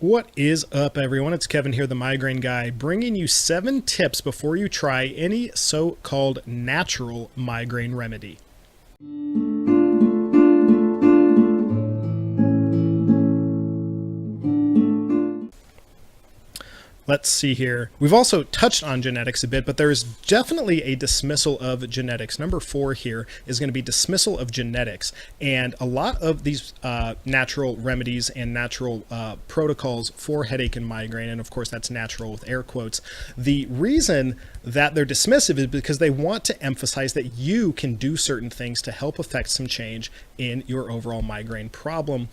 What is up, everyone? It's Kevin here, the Migraine Guy, bringing you 7 tips before you try any so-called natural migraine remedy. Let's see here. We've also touched on genetics a bit, but there's definitely a dismissal of genetics. Number 4 here is going to be dismissal of genetics. And a lot of these natural remedies and natural protocols for headache and migraine, and of course that's natural with air quotes, the reason that they're dismissive is because they want to emphasize that you can do certain things to help affect some change in your overall migraine problem,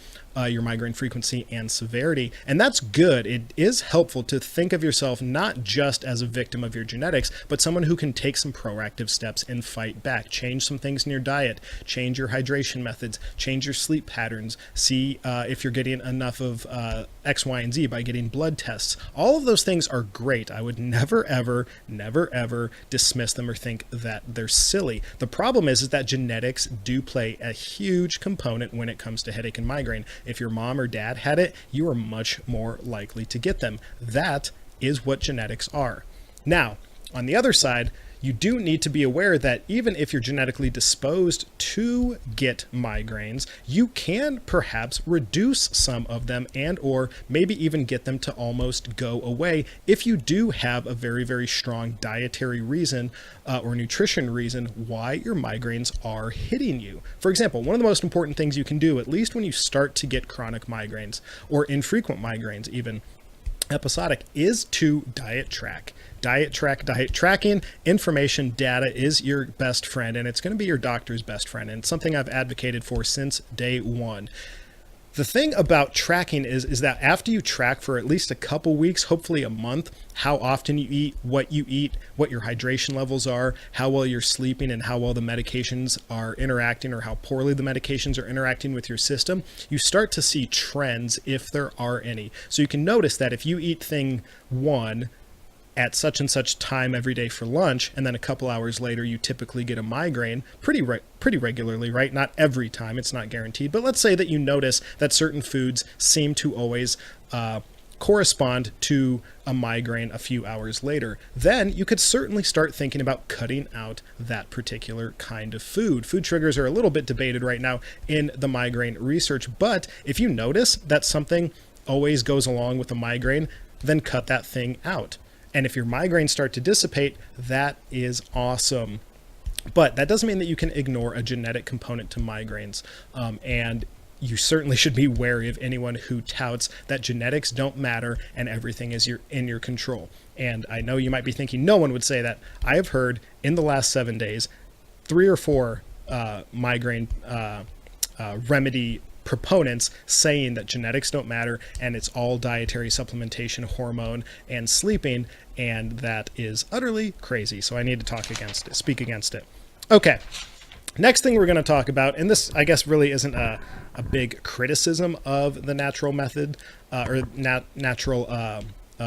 your migraine frequency and severity. And that's good. It is helpful to think of yourself not just as a victim of your genetics, but someone who can take some proactive steps and fight back. Change some things in your diet, change your hydration methods, change your sleep patterns, see if you're getting enough of X, Y, and Z by getting blood tests. All of those things are great. I would never, ever dismiss them or think that they're silly. The problem is that genetics do play a huge component when it comes to headache and migraine. If your mom or dad had it, you are much more likely to get them. That is what genetics are. Now, on the other side, you do need to be aware that even if you're genetically disposed to get migraines, you can perhaps reduce some of them and or maybe even get them to almost go away if you do have a very, very strong dietary reason or nutrition reason why your migraines are hitting you. For example, one of the most important things you can do, at least when you start to get chronic migraines or infrequent migraines, even episodic, is to diet track. Diet tracking, information, data is your best friend, and it's going to be your doctor's best friend, and it's something I've advocated for since day one. The thing about tracking is that after you track for at least a couple weeks, hopefully a month, how often you eat, what your hydration levels are, how well you're sleeping, and how well the medications are interacting or how poorly the medications are interacting with your system, you start to see trends if there are any. So you can notice that if you eat thing 1 at such and such time every day for lunch, and then a couple hours later you typically get a migraine pretty regularly, right? Not every time, it's not guaranteed, but let's say that you notice that certain foods seem to always correspond to a migraine a few hours later. Then you could certainly start thinking about cutting out that particular kind of food. Food triggers are a little bit debated right now in the migraine research, but if you notice that something always goes along with a migraine, then cut that thing out. And if your migraines start to dissipate, that is awesome. But that doesn't mean that you can ignore a genetic component to migraines. And you certainly should be wary of anyone who touts that genetics don't matter and everything is in your control. And I know you might be thinking no one would say that. I have heard in the last 7 days, 3 or 4 migraine remedy proponents saying that genetics don't matter and it's all dietary supplementation, hormone, and sleeping, and that is utterly crazy. So I need to speak against it. Okay, next thing we're going to talk about, and this I guess really isn't a big criticism of the natural method or natural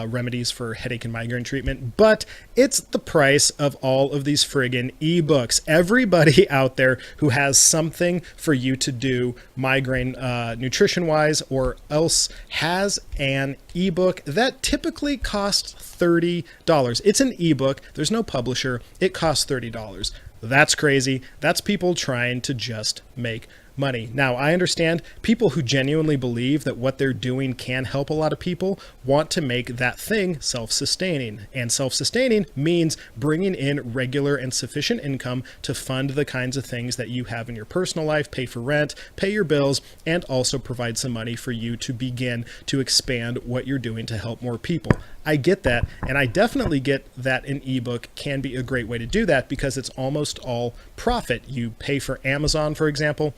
remedies for headache and migraine treatment, but it's the price of all of these friggin' ebooks. Everybody out there who has something for you to do migraine nutrition wise or else has an ebook that typically costs $30. It's an ebook, there's no publisher, it costs $30. That's crazy. That's people trying to just make money. Now, I understand people who genuinely believe that what they're doing can help a lot of people want to make that thing self-sustaining. And self-sustaining means bringing in regular and sufficient income to fund the kinds of things that you have in your personal life, pay for rent, pay your bills, and also provide some money for you to begin to expand what you're doing to help more people. I get that, and I definitely get that an ebook can be a great way to do that because it's almost all profit. You pay for Amazon, for example.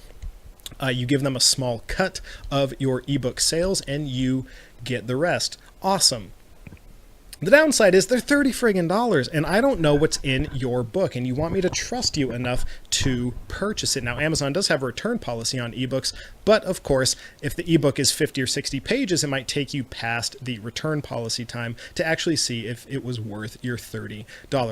You give them a small cut of your ebook sales and you get the rest. Awesome. The downside is they're $30 and I don't know what's in your book, and you want me to trust you enough to purchase it. Now, Amazon does have a return policy on ebooks, but of course, if the ebook is 50 or 60 pages, it might take you past the return policy time to actually see if it was worth your $30.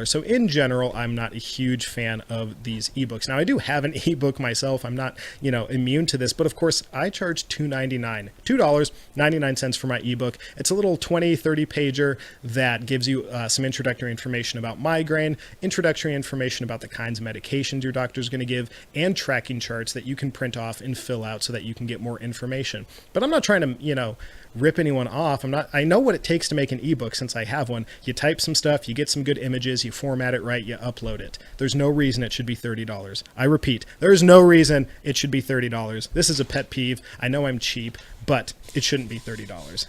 So in general, I'm not a huge fan of these ebooks. Now, I do have an ebook myself. I'm not, immune to this, but of course, I charge $2.99 for my ebook. It's a little 20, 30 pager that gives you some introductory information about migraine, introductory information about the kinds of medications your doctor is going to give, and tracking charts that you can print off and fill out so that you can get more information. But I'm not trying to, rip anyone off. I know what it takes to make an ebook since I have one. You type some stuff, you get some good images, you format it right, you upload it. There's no reason it should be $30. I repeat, there's no reason it should be $30. This is a pet peeve. I know I'm cheap, but it shouldn't be $30.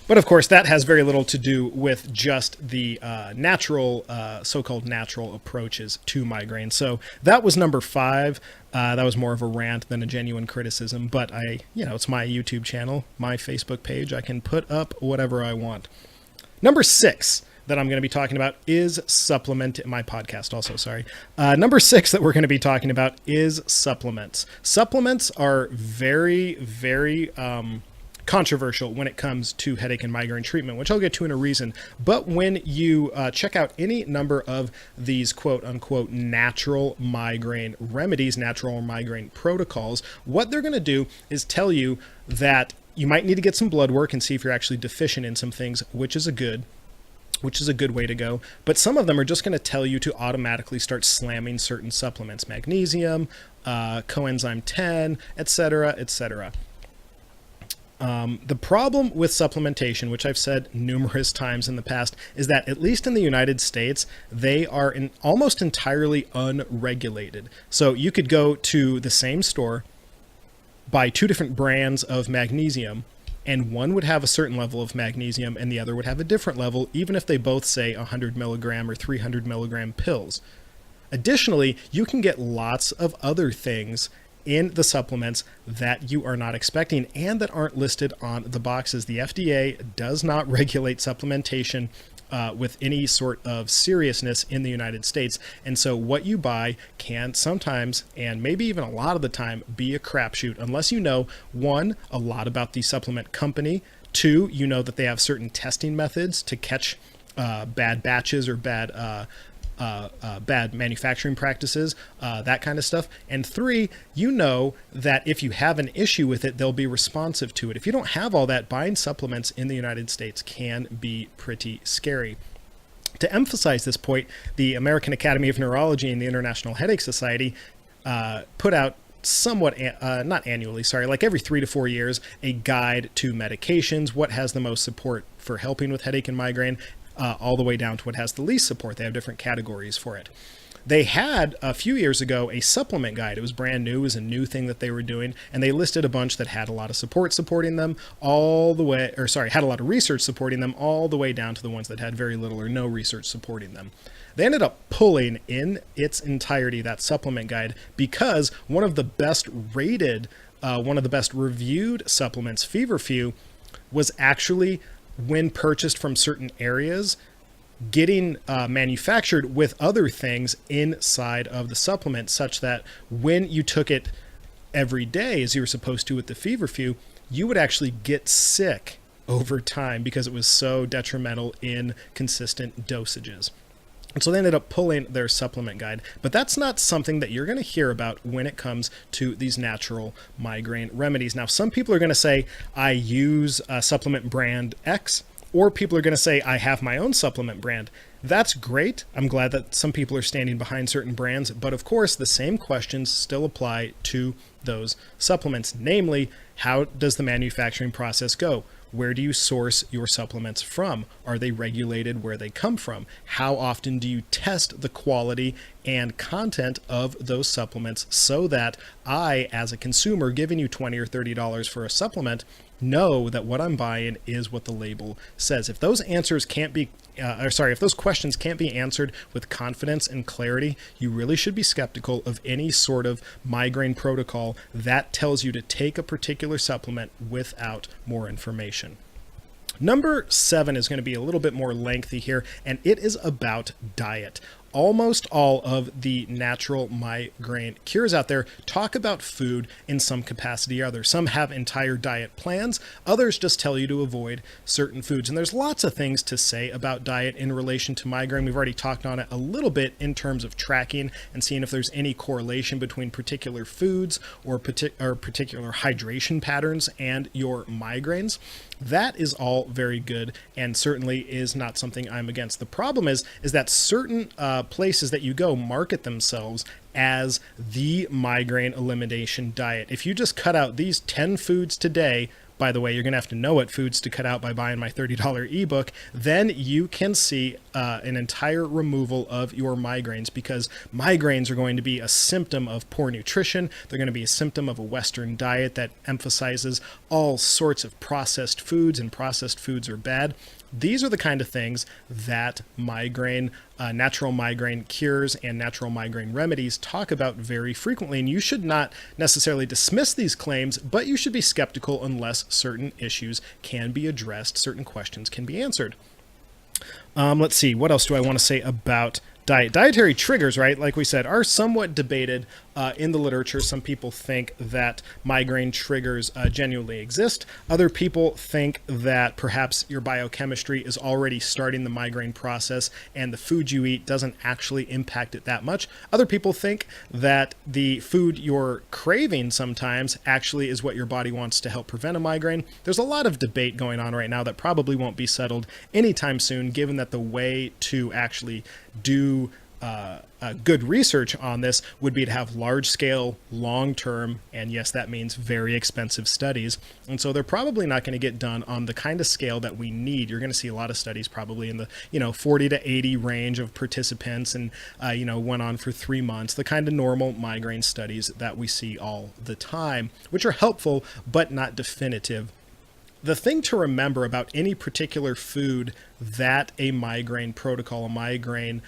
But of course, that has very little to do with just the so-called natural approaches to migraine. So that was number 5. That was more of a rant than a genuine criticism. But it's my YouTube channel, my Facebook page. I can put up whatever I want. Number 6 that I'm going to be talking about is my podcast also, sorry. Number 6 that we're going to be talking about is supplements. Supplements are very, very controversial when it comes to headache and migraine treatment, which I'll get to in a reason. But when you check out any number of these quote unquote natural migraine remedies, natural migraine protocols, what they're going to do is tell you that you might need to get some blood work and see if you're actually deficient in some things, which is a good way to go. But some of them are just going to tell you to automatically start slamming certain supplements, magnesium, coenzyme 10, etc., etc. The problem with supplementation, which I've said numerous times in the past, is that at least in the United States, they are almost entirely unregulated. So you could go to the same store, buy 2 different brands of magnesium, and one would have a certain level of magnesium and the other would have a different level, even if they both say 100 milligram or 300 milligram pills. Additionally, you can get lots of other things in the supplements that you are not expecting and that aren't listed on the boxes. The FDA does not regulate supplementation with any sort of seriousness in the United States. And so what you buy can sometimes, and maybe even a lot of the time, be a crapshoot unless you know, 1, a lot about the supplement company, 2, you know that they have certain testing methods to catch bad batches or bad manufacturing practices, that kind of stuff. And 3, you know that if you have an issue with it, they'll be responsive to it. If you don't have all that, buying supplements in the United States can be pretty scary. To emphasize this point, the American Academy of Neurology and the International Headache Society put out somewhat, not annually, like every 3 to 4 years, a guide to medications, what has the most support for helping with headache and migraine, all the way down to what has the least support. They have different categories for it. They had a few years ago a supplement guide. It was brand new. It was a new thing that they were doing, and they listed a bunch that had a lot of supporting them all the way, had a lot of research supporting them all the way down to the ones that had very little or no research supporting them. They ended up pulling in its entirety that supplement guide because one of the best rated, one of the best reviewed supplements, Feverfew, was actually, when purchased from certain areas, getting manufactured with other things inside of the supplement, such that when you took it every day, as you were supposed to with the Feverfew, you would actually get sick over time because it was so detrimental in consistent dosages. And so they ended up pulling their supplement guide. But that's not something that you're going to hear about when it comes to these natural migraine remedies. Now, some people are going to say, I use supplement brand X, or people are going to say, I have my own supplement brand. That's great. I'm glad that some people are standing behind certain brands. But of course, the same questions still apply to those supplements. Namely, how does the manufacturing process go? Where do you source your supplements from? Are they regulated where they come from? How often do you test the quality and content of those supplements so that I, as a consumer, giving you $20 or $30 for a supplement, know that what I'm buying is what the label says? If those answers can't be if those questions can't be answered with confidence and clarity, you really should be skeptical of any sort of migraine protocol that tells you to take a particular supplement without more information. Number 7 is going to be a little bit more lengthy here, and it is about diet. Almost all of the natural migraine cures out there talk about food in some capacity or other. Some have entire diet plans, others just tell you to avoid certain foods. And there's lots of things to say about diet in relation to migraine. We've already talked on it a little bit in terms of tracking and seeing if there's any correlation between particular foods or particular hydration patterns and your migraines. That is all very good and certainly is not something I'm against. The problem is that certain places that you go market themselves as the migraine elimination diet. If you just cut out these 10 foods today, by the way, you're going to have to know what foods to cut out by buying my $30 ebook, then you can see an entire removal of your migraines, because migraines are going to be a symptom of poor nutrition. They're going to be a symptom of a Western diet that emphasizes all sorts of processed foods, and processed foods are bad. These are the kind of things that migraine, natural migraine cures and natural migraine remedies talk about very frequently. And you should not necessarily dismiss these claims, but you should be skeptical unless certain issues can be addressed, certain questions can be answered. Let's see, what else do I want to say about diet? Dietary triggers, right, like we said, are somewhat debated in the literature. Some people think that migraine triggers genuinely exist. Other people think that perhaps your biochemistry is already starting the migraine process and the food you eat doesn't actually impact it that much. Other people think that the food you're craving sometimes actually is what your body wants to help prevent a migraine. There's a lot of debate going on right now that probably won't be settled anytime soon, given that the way to actually do good research on this would be to have large-scale, long-term, and yes, that means very expensive studies. And so they're probably not going to get done on the kind of scale that we need. You're going to see a lot of studies probably in the 40 to 80 range of participants, and went on for 3 months. The kind of normal migraine studies that we see all the time, which are helpful but not definitive. The thing to remember about any particular food that a migraine protocol, a migraine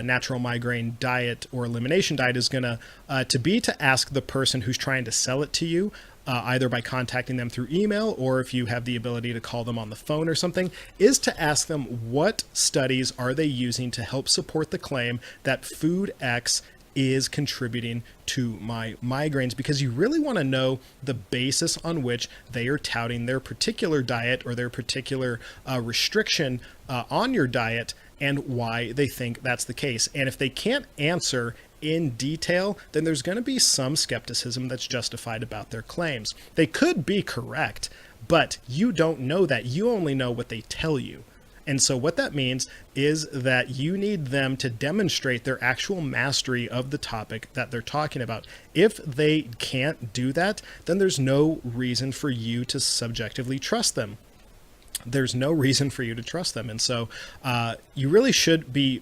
natural migraine diet or elimination diet is going to be to ask the person who's trying to sell it to you, either by contacting them through email or if you have the ability to call them on the phone or something, is to ask them what studies are they using to help support the claim that food X is contributing to my migraines, because you really want to know the basis on which they are touting their particular diet or their particular restriction on your diet and why they think that's the case. And if they can't answer in detail, then there's going to be some skepticism that's justified about their claims. They could be correct, but you don't know that. You only know what they tell you. And so what that means is that you need them to demonstrate their actual mastery of the topic that they're talking about. If they can't do that, then there's no reason for you to subjectively trust them. There's no reason for you to trust them. And so you really should be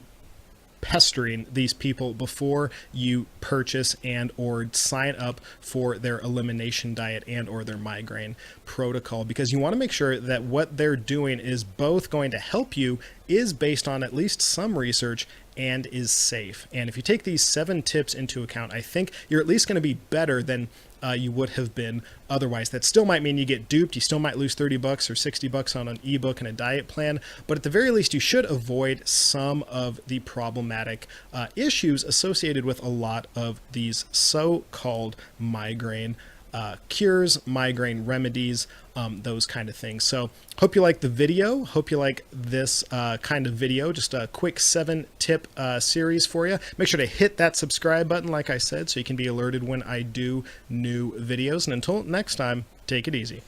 pestering these people before you purchase and or sign up for their elimination diet and or their migraine protocol, because you want to make sure that what they're doing is both going to help you, is based on at least some research, and is safe. And if you take these 7 tips into account, I think you're at least going to be better than you would have been otherwise. That still might mean you get duped. You still might lose $30 or $60 on an ebook and a diet plan, but at the very least you should avoid some of the problematic issues associated with a lot of these so-called migraine cures, migraine remedies, those kind of things. So hope you like the video. Hope you like this kind of video, just a quick 7-tip series for you. Make sure to hit that subscribe button, like I said, so you can be alerted when I do new videos. And until next time, take it easy.